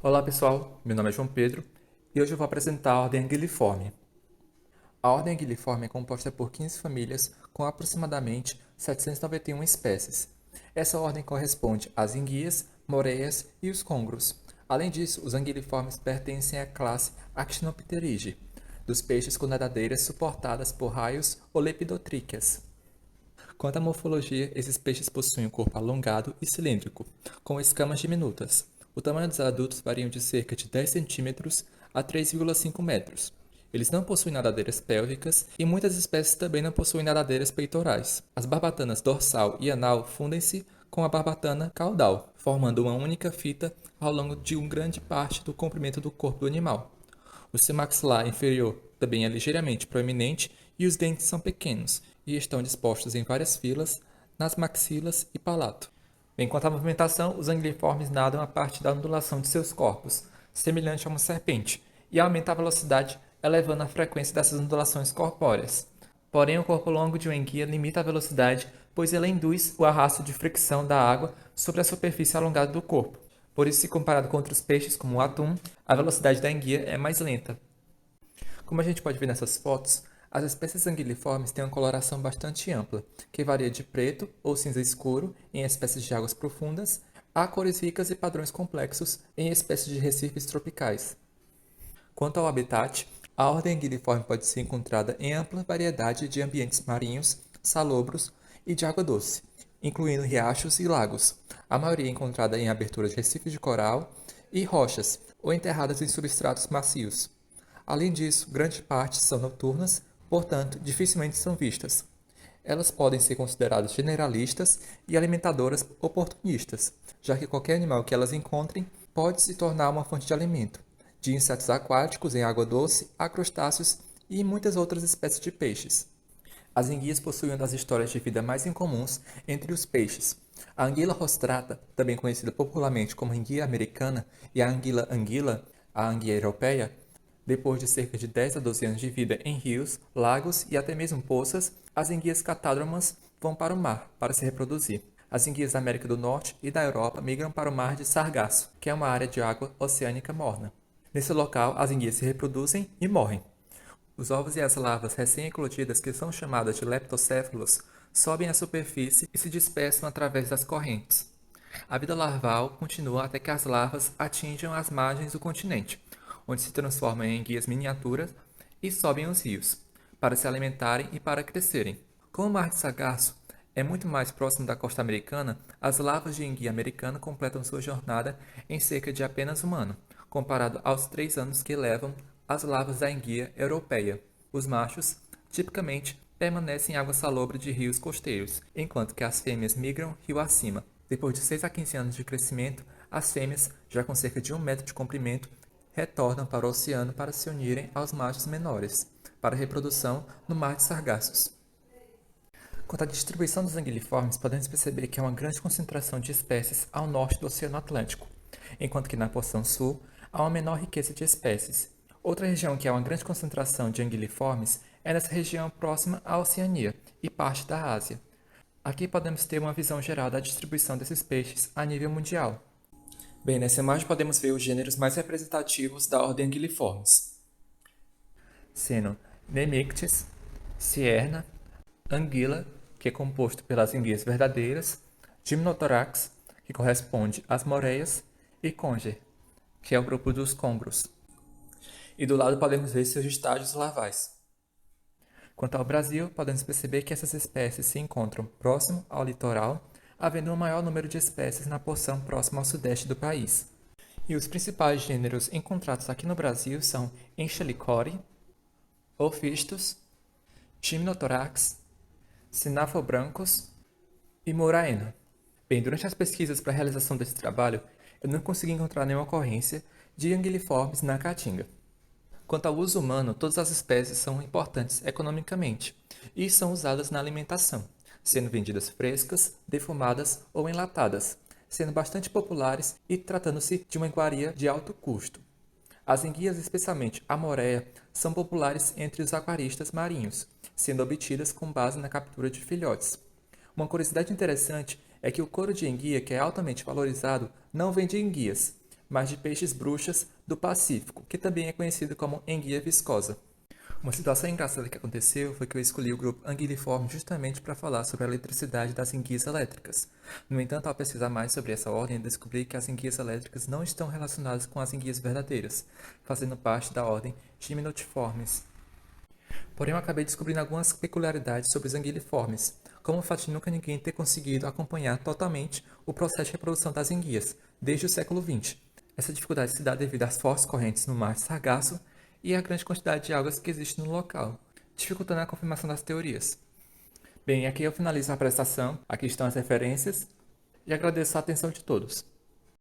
Olá pessoal, meu nome é João Pedro e hoje eu vou apresentar a Ordem Anguilliforme. A Ordem Anguilliforme é composta por 15 famílias com aproximadamente 791 espécies. Essa ordem corresponde às enguias, moreias e os congros. Além disso, os anguilliformes pertencem à classe Actinopterygii, dos peixes com nadadeiras suportadas por raios ou lepidotríqueas. Quanto à morfologia, esses peixes possuem um corpo alongado e cilíndrico, com escamas diminutas. O tamanho dos adultos varia de cerca de 10 centímetros a 3,5 metros. Eles não possuem nadadeiras pélvicas e muitas espécies também não possuem nadadeiras peitorais. As barbatanas dorsal e anal fundem-se com a barbatana caudal, formando uma única fita ao longo de uma grande parte do comprimento do corpo do animal. O seu maxilar inferior também é ligeiramente proeminente e os dentes são pequenos e estão dispostos em várias filas nas maxilas e palato. Bem, quanto à movimentação, os anguilliformes nadam a partir da ondulação de seus corpos, semelhante a uma serpente, e aumenta a velocidade, elevando a frequência dessas ondulações corpóreas. Porém, o corpo longo de uma enguia limita a velocidade, pois ele induz o arrasto de fricção da água sobre a superfície alongada do corpo. Por isso, se comparado com outros peixes, como o atum, a velocidade da enguia é mais lenta. Como a gente pode ver nessas fotos, as espécies anguilliformes têm uma coloração bastante ampla, que varia de preto ou cinza escuro em espécies de águas profundas, a cores ricas e padrões complexos em espécies de recifes tropicais. Quanto ao habitat, a ordem anguilliforme pode ser encontrada em ampla variedade de ambientes marinhos, salobros e de água doce, incluindo riachos e lagos. A maioria é encontrada em aberturas de recifes de coral e rochas, ou enterradas em substratos macios. Além disso, grande parte são noturnas, portanto, dificilmente são vistas. Elas podem ser consideradas generalistas e alimentadoras oportunistas, já que qualquer animal que elas encontrem pode se tornar uma fonte de alimento, de insetos aquáticos em água doce a crustáceos e muitas outras espécies de peixes. As enguias possuem uma das histórias de vida mais incomuns entre os peixes. A anguila rostrata, também conhecida popularmente como enguia americana, e a anguila anguila, a anguia europeia, depois de cerca de 10 a 12 anos de vida em rios, lagos e até mesmo poças, as enguias catádromas vão para o mar para se reproduzir. As enguias da América do Norte e da Europa migram para o Mar de Sargasso, que é uma área de água oceânica morna. Nesse local, as enguias se reproduzem e morrem. Os ovos e as larvas recém-eclodidas, que são chamadas de leptocéfalos, sobem à superfície e se dispersam através das correntes. A vida larval continua até que as larvas atinjam as margens do continente, onde se transformam em enguias miniaturas e sobem os rios, para se alimentarem e para crescerem. Como o Mar de Sargasso é muito mais próximo da costa americana, as larvas de enguia americana completam sua jornada em cerca de apenas um ano, comparado aos 3 anos que levam as larvas da enguia europeia. Os machos, tipicamente, permanecem em água salobre de rios costeiros, enquanto que as fêmeas migram rio acima. Depois de 6 a 15 anos de crescimento, as fêmeas, já com cerca de 1 metro de comprimento, retornam para o oceano para se unirem aos machos menores, para a reprodução no Mar de Sargassos. Quanto à distribuição dos anguilliformes, podemos perceber que há uma grande concentração de espécies ao norte do Oceano Atlântico, enquanto que na porção sul há uma menor riqueza de espécies. Outra região que há uma grande concentração de anguilliformes é nessa região próxima à Oceania e parte da Ásia. Aqui podemos ter uma visão geral da distribuição desses peixes a nível mundial. Bem, nessa imagem podemos ver os gêneros mais representativos da ordem Anguilliformes, sendo Nemictis, Cierna, Anguilla, que é composto pelas enguias verdadeiras, Gymnothorax, que corresponde às moreias, e Conger, que é o grupo dos congros. E do lado podemos ver seus estágios larvais. Quanto ao Brasil, podemos perceber que essas espécies se encontram próximo ao litoral, havendo um maior número de espécies na porção próxima ao sudeste do país. E os principais gêneros encontrados aqui no Brasil são Enchelicory, Ophisthus, Gymnothorax, Cynaphobrancos e Muraena. Bem, durante as pesquisas para a realização desse trabalho, eu não consegui encontrar nenhuma ocorrência de anguilliformes na Caatinga. Quanto ao uso humano, todas as espécies são importantes economicamente e são usadas na alimentação, sendo vendidas frescas, defumadas ou enlatadas, sendo bastante populares e tratando-se de uma iguaria de alto custo. As enguias, especialmente a moreia, são populares entre os aquaristas marinhos, sendo obtidas com base na captura de filhotes. Uma curiosidade interessante é que o couro de enguia, que é altamente valorizado, não vem de enguias, mas de peixes-bruxas do Pacífico, que também é conhecido como enguia viscosa. Uma situação engraçada que aconteceu foi que eu escolhi o grupo Anguilliforme justamente para falar sobre a eletricidade das enguias elétricas. No entanto, ao pesquisar mais sobre essa ordem, eu descobri que as enguias elétricas não estão relacionadas com as enguias verdadeiras, fazendo parte da ordem Gymnotiformes. Porém, eu acabei descobrindo algumas peculiaridades sobre os anguilliformes, como o fato de nunca ninguém ter conseguido acompanhar totalmente o processo de reprodução das enguias, desde o século XX. Essa dificuldade se dá devido às fortes correntes no mar de Sargasso e à grande quantidade de algas que existe no local, dificultando a confirmação das teorias. Bem, aqui eu finalizo a apresentação, aqui estão as referências e agradeço a atenção de todos.